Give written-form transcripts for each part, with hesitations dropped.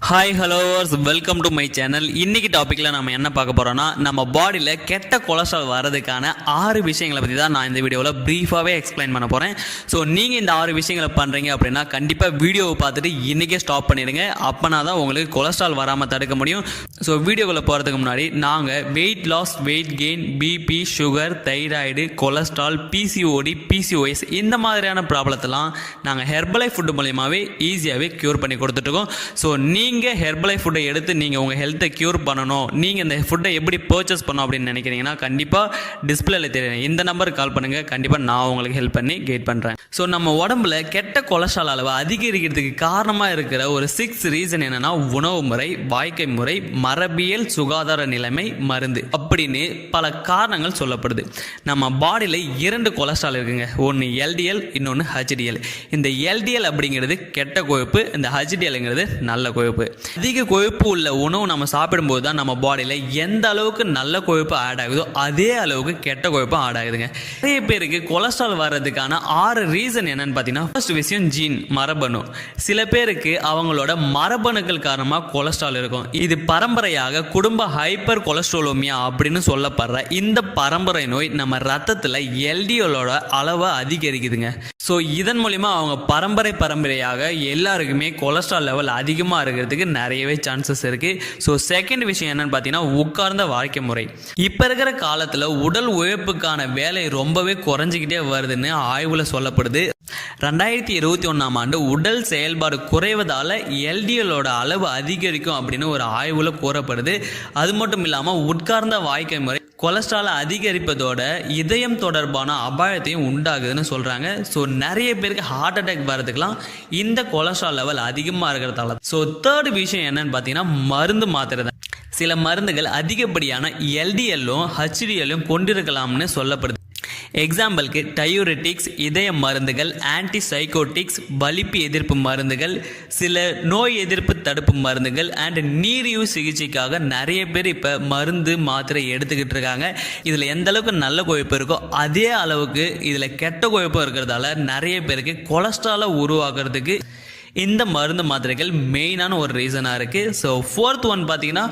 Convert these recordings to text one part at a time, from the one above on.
Hi ஹலோவர்ஸ், welcome to my channel. இன்னைக்கு டாப்பிக்கில் நம்ம என்ன பார்க்க போகிறோம்னா, நம்ம பாடியில் கெட்ட கொலஸ்ட்ரால் வர்றதுக்கான 6 விஷயங்களை பற்றி தான் நான் இந்த வீடியோவில் ப்ரீஃபாகவே எக்ஸ்பிளைன் பண்ண போகிறேன். ஸோ நீங்கள் இந்த 6 விஷயங்களை பண்ணுறீங்க அப்படின்னா கண்டிப்பாக வீடியோவை பார்த்துட்டு இன்றைக்கே ஸ்டாப் பண்ணிடுங்க. அப்போனா தான் உங்களுக்கு கொலஸ்ட்ரால் வராமல் தடுக்க முடியும். ஸோ வீடியோக்குள்ளே போகிறதுக்கு முன்னாடி நாங்கள் weight loss, weight gain, BP, sugar, thyroid, cholesterol, PCOD, PCOS இந்த மாதிரியான ப்ராப்ளத்தெல்லாம் நாங்கள் ஹெர்பலைஃப் ஃபுட்டு மூலியமாகவே ஈஸியாகவே க்யூர் பண்ணி கொடுத்துட்ருக்கோம். ஸோ நீங்கள் ஹெர்பலைஃப் ஃபுட்டை எடுத்து நீங்கள் உங்கள் ஹெல்த்தை க்யூர் பண்ணணும், நீங்கள் இந்த ஃபுட்டை எப்படி பர்ச்சேஸ் பண்ணணும் அப்படின்னு நினைக்கிறீங்கன்னா கண்டிப்பாக டிஸ்பிளேல தெரியும் இந்த நம்பருக்கு கால் பண்ணுங்கள். கண்டிப்பாக நான் உங்களுக்கு ஹெல்ப் பண்ணி கைட் பண்ணுறேன். ஸோ நம்ம உடம்புல கெட்ட கொலஸ்ட்ரால் அளவு அதிகரிக்கிறதுக்கு காரணமாக இருக்கிற ஒரு 6 ரீசன் என்னென்னா உணவு முறை, வாழ்க்கை முறை, மரபியல், சுகாதார நிலைமை, மருந்து அப்படின்னு பல காரணங்கள் சொல்லப்படுது. நம்ம பாடியில் 2 கொலஸ்ட்ரால் இருக்குங்க. ஒன்று எல்டிஎல், இன்னொன்று ஹெச்டிஎல். இந்த எல்டிஎல் அப்படிங்கிறது கெட்ட கொழுப்பு, இந்த ஹெச்டிஎல்ங்கிறது நல்ல கொழுப்பு. அதிக கொழுப்பு உள்ள உணவு நம்ம சாப்பிடும்போது தான் நம்ம பாடியில் எந்த அளவுக்கு நல்ல கொழுப்பு ஆட் ஆகுதோ அதே அளவுக்கு கெட்ட கொழுப்பு ஆட் ஆகுதுங்க. நிறைய பேருக்கு கொலஸ்ட்ரால் வர்றதுக்கான 6 ரீசன் என்னன்னு பார்த்தீங்கன்னா, ஃபர்ஸ்ட் விஷயம் ஜீன், மரபணு. சில பேருக்கு அவங்களோட மரபணுக்கள் காரணமாக கொலஸ்ட்ரால் இருக்கும். இது பரம்பரையாக குடும்ப ஹைப்பர் கொலஸ்ட்ரோலோமியா அப்படின்னு சொல்லப்படுற இந்த பரம்பரை நோய் நம்ம ரத்தத்தில் எல்டிஎலோட அளவை அதிகரிக்குதுங்க. ஸோ இதன் மூலிமா அவங்க பரம்பரையாக எல்லாருக்குமே கொலஸ்ட்ரால் லெவல் அதிகமாக இருக்கிறதுக்கு நிறையவே சான்சஸ் இருக்குது. ஸோ செகண்ட் விஷயம் என்னன்னு பார்த்தீங்கன்னா, உட்கார்ந்த வாழ்க்கை முறை. இப்போ இருக்கிற காலத்தில் உடல் உழைப்புக்கான வேலை ரொம்பவே குறைஞ்சிக்கிட்டே வருதுன்னு ஆய்வில் சொல்லப்படுது. 2021 உடல் செயல்பாடு குறைவதால் எல்டிஎலோட அளவு அதிகரிக்கும் அப்படின்னு ஒரு ஆய்வில் கூறப்படுது. அது மட்டும் இல்லாமல் உட்கார்ந்த வாழ்க்கை முறை கொலஸ்ட்ரால் அதிகரிப்பதோட இதயம் தொடர்பான அபாயத்தையும் உண்டாகுதுன்னு சொல்கிறாங்க. ஸோ நிறைய பேருக்கு ஹார்ட் அட்டாக் வர்றதுக்கெலாம் இந்த கொலஸ்ட்ரால் லெவல் அதிகமாக இருக்கிறதால. ஸோ தேர்ட் விஷயம் என்னன்னு பார்த்தீங்கன்னா, மருந்து மாத்திரை தான். சில மருந்துகள் அதிகப்படியான எல்டிஎல்லும் ஹெச்டிஎல்லும் கொண்டிருக்கலாம்னு சொல்லப்படுது. எக்ஸாம்பிளுக்கு டயூரெட்டிக்ஸ், இதய மருந்துகள், ஆன்டிசைகோட்டிக்ஸ், வலிப்பு எதிர்ப்பு மருந்துகள், சில நோய் எதிர்ப்பு தடுப்பு மருந்துகள் அண்ட் நீரிழிவு சிகிச்சைக்காக நிறைய பேர் இப்போ மருந்து மாத்திரை எடுத்துக்கிட்டு இருக்காங்க. இதில் எந்த அளவுக்கு நல்ல கொழுப்பு இருக்கோ அதே அளவுக்கு இதில் கெட்ட கொழுப்பு இருக்கிறதால நிறைய பேருக்கு கொலஸ்ட்ராலை உருவாக்குறதுக்கு இந்த மருந்து மாத்திரைகள் மெயினான ஒரு ரீசனாக இருக்குது. ஸோ ஃபோர்த் ஒன் பார்த்தீங்கன்னா,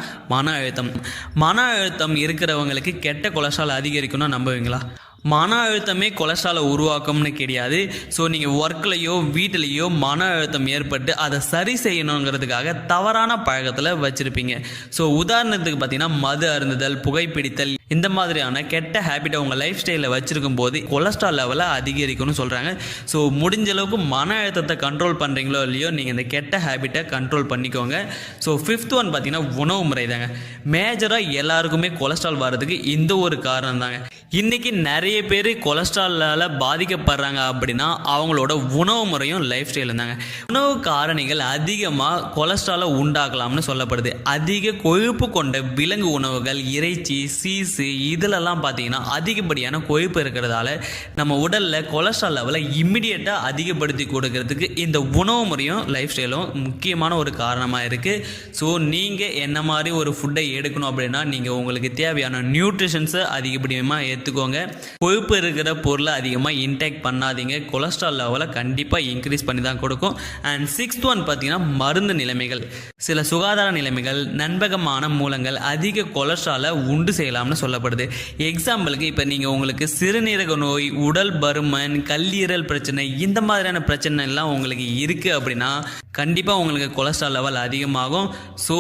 மன அழுத்தம் இருக்கிறவங்களுக்கு கெட்ட கொலஸ்ட்ரால் அதிகரிக்கணும்னு நம்புவீங்களா? மன அழுத்தமே கொலஸ்ட்ராலை உருவாக்கும்னு கிடையாது. ஸோ நீங்கள் ஒர்க்லேயோ வீட்டிலையோ மன அழுத்தம் ஏற்பட்டு அதை சரி செய்யணுங்கிறதுக்காக தவறான பழக்கத்தில் வச்சுருப்பீங்க. ஸோ உதாரணத்துக்கு பார்த்தீங்கன்னா, மது அருந்துதல், புகைப்பிடித்தல் இந்த மாதிரியான கெட்ட ஹேபிட்டை உங்கள் லைஃப் ஸ்டைலில் வச்சுருக்கும் போது கொலஸ்ட்ரால் லெவலை அதிகரிக்கும்னு சொல்கிறாங்க. ஸோ முடிஞ்ச அளவுக்கு மன அழுத்தத்தை கண்ட்ரோல் பண்ணுறீங்களோ இல்லையோ நீங்கள் இந்த கெட்ட ஹேபிட்டை கண்ட்ரோல் பண்ணிக்கோங்க. ஸோ ஃபிஃப்த் ஒன் பார்த்தீங்கன்னா, உணவு முறை தாங்க. மேஜராக எல்லாருக்குமே கொலஸ்ட்ரால் வர்றதுக்கு இந்த ஒரு காரணம் தாங்க. இன்றைக்கி நிறைய பேர் கொலஸ்ட்ராலால் பாதிக்கப்படுறாங்க அப்படின்னா அவங்களோட உணவு முறையும் லைஃப் ஸ்டைலும் தாங்க. உணவு காரணிகள் அதிகமாக கொலஸ்ட்ராலை உண்டாக்கலாம்னு சொல்லப்படுது. அதிக கொழுப்பு கொண்ட விலங்கு உணவுகள், இறைச்சி, சீஸு இதிலெல்லாம் பார்த்தீங்கன்னா அதிகப்படியான கொழுப்பு இருக்கிறதால நம்ம உடலில் கொலஸ்ட்ரால் லெவலை இம்மிடியேட்டாக அதிகப்படுத்தி கொடுக்கறதுக்கு இந்த உணவு முறையும் லைஃப் ஸ்டைலும் முக்கியமான ஒரு காரணமாக இருக்குது. ஸோ நீங்கள் என்ன மாதிரி ஒரு ஃபுட்டை எடுக்கணும் அப்படின்னா நீங்கள் உங்களுக்கு தேவையான நியூட்ரிஷன்ஸை அதிகப்படியாக எடுத்துக்கோங்க. கொழுப்பு இருக்கிற பொருளை அதிகமாக இன்டேக் பண்ணாதீங்க. கொலஸ்ட்ரால் லெவலை கண்டிப்பாக இன்க்ரீஸ் பண்ணி தான் கொடுக்கும். அண்ட் சிக்ஸ்த் ஒன் பார்த்தீங்கன்னா, மருந்து நிலைமைகள். சில சுகாதார நிலைமைகள், நண்பகமான மூலங்கள் அதிக கொலஸ்ட்ராலை உண்டு செய்யலாம்னு சொல்லப்படுது. எக்ஸாம்பிளுக்கு இப்போ நீங்கள் உங்களுக்கு சிறுநீரக நோய், உடல் பருமன், கல்லீரல் பிரச்சனை இந்த மாதிரியான பிரச்சனை எல்லாம் உங்களுக்கு இருக்குது அப்படின்னா கண்டிப்பாக உங்களுக்கு கொலஸ்ட்ரால் லெவல் அதிகமாகும். ஸோ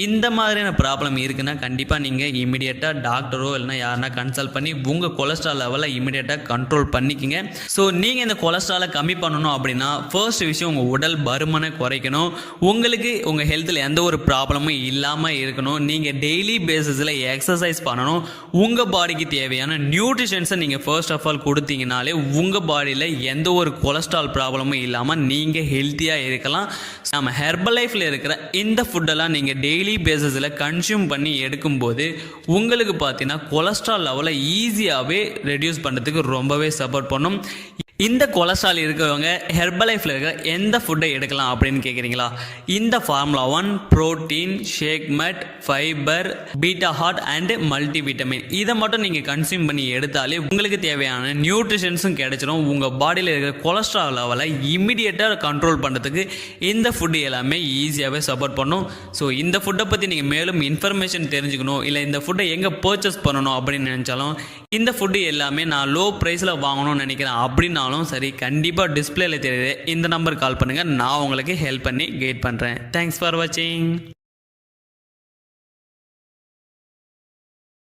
இந்த மாதிரியான ப்ராப்ளம் இருக்குன்னா கண்டிப்பாக நீங்கள் இமீடியட்டாக டாக்டரோ இல்லைனா யாருன்னா கன்சல்ட் பண்ணி உங்கள் கொலஸ்ட்ரால் லெவலை இமீடியட்டாக கண்ட்ரோல் பண்ணிக்கிங்க. ஸோ நீங்கள் இந்த கொலஸ்ட்ராலை கம்மி பண்ணணும் அப்படின்னா ஃபர்ஸ்ட் விஷயம் உங்கள் உடல் பருமனை குறைக்கணும். உங்களுக்கு உங்கள் ஹெல்த்தில் எந்த ஒரு ப்ராப்ளமும் இல்லாமல் இருக்கணும். நீங்கள் டெய்லி பேசிஸில் எக்ஸசைஸ் பண்ணணும். உங்கள் பாடிக்கு தேவையான நியூட்ரிஷன்ஸை நீங்கள் ஃபர்ஸ்ட் ஆஃப் ஆல் கொடுத்தீங்கனாலே உங்கள் பாடியில் எந்த ஒரு கொலஸ்ட்ரால் ப்ராப்ளமும் இல்லாமல் நீங்கள் ஹெல்த்தியாக இருக்கலாம். நம்ம ஹெர்பலைஃப்பில் இருக்கிற இந்த ஃபுட்டெல்லாம் நீங்கள் டெய்லி பேசிஸில் கன்சியூம் பண்ணி எடுக்கும்போது உங்களுக்கு பார்த்தீங்கன்னா கொலஸ்ட்ரால் லெவலை ஈஸியாகவே ரெடியூஸ் பண்ணுறதுக்கு ரொம்பவே சப்போர்ட் பண்ணும். இந்த கொலஸ்ட்ரால் இருக்கிறவங்க ஹெர்பலைஃப்ல இருக்கிற எந்த ஃபுட்டை எடுக்கலாம் அப்படின்னு கேட்குறீங்களா? இந்த ஃபார்முலா 1 புரோட்டீன், ஷேக் மட், fibre, beta hot and multi vitamin இதை மட்டும் நீங்கள் கன்சியூம் பண்ணி எடுத்தாலே உங்களுக்கு தேவையான நியூட்ரிஷன்ஸும் கிடைச்சிடும். உங்கள் பாடியில் இருக்கிற கொலஸ்ட்ரால் லெவலை இமிடியேட்டாக கண்ட்ரோல் பண்ணுறதுக்கு இந்த ஃபுட்டு எல்லாமே ஈஸியாகவே சப்போர்ட் பண்ணும். ஸோ இந்த ஃபுட்டை பற்றி நீங்கள் மேலும் இன்ஃபர்மேஷன் தெரிஞ்சுக்கணும், இல்லை இந்த ஃபுட்டை எங்கே பர்ச்சேஸ் பண்ணணும் அப்படின்னு நினச்சாலும், இந்த ஃபுட்டு எல்லாமே நான் லோ ப்ரைஸில் வாங்கணும்னு நினைக்கிறேன் அப்படின்னாலும் சரி, கண்டிப்பாக டிஸ்பிளேல தெரியுது இந்த நம்பருக்கு கால் பண்ணுங்கள். நான் உங்களுக்கு ஹெல்ப் பண்ணி கைட் பண்ணுறேன். தேங்க்ஸ் ஃபார் வாட்சிங்.